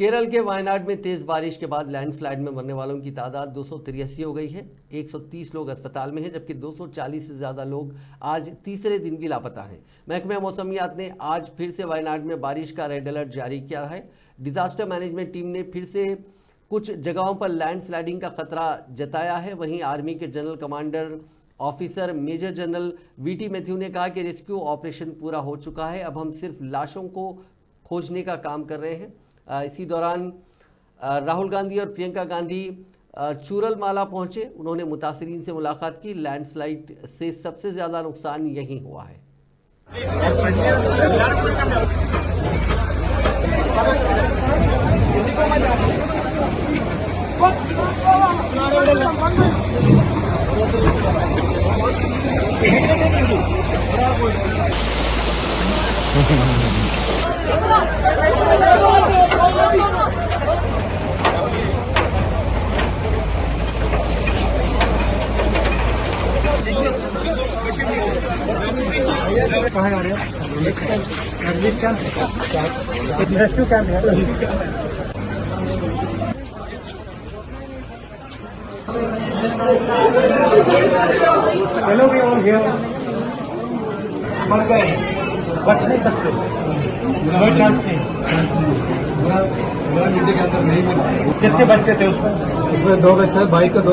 केरल के वायनाड में तेज बारिश के बाद लैंडस्लाइड में मरने वालों की तादाद 283 हो गई है। 130 लोग अस्पताल में हैं, जबकि 240 से ज़्यादा लोग आज तीसरे दिन भी लापता हैं। महकमे मौसमियात ने आज फिर से वायनाड में बारिश का रेड अलर्ट जारी किया है। डिजास्टर मैनेजमेंट टीम ने फिर से कुछ जगहों पर लैंडस्लाइडिंग का खतरा जताया है। वहीं आर्मी के general commander officer major general VT Matthew ने कहा कि रेस्क्यू ऑपरेशन पूरा हो चुका है, अब हम सिर्फ लाशों को खोजने का काम कर रहे हैं। इसी दौरान राहुल गांधी और प्रियंका गांधी चूरलमाला पहुंचे। उन्होंने मुतासरीन से मुलाकात की। लैंडस्लाइड से सबसे ज़्यादा नुकसान यहीं हुआ है। कहाँ जा रहे हो? रेस्क्यू कैंप है। चलो भी हो गया, मर गए, बच नहीं सकते, कोई चांस नहीं। कितने बच्चे थे उसमें? 2 बच्चे, भाई का 2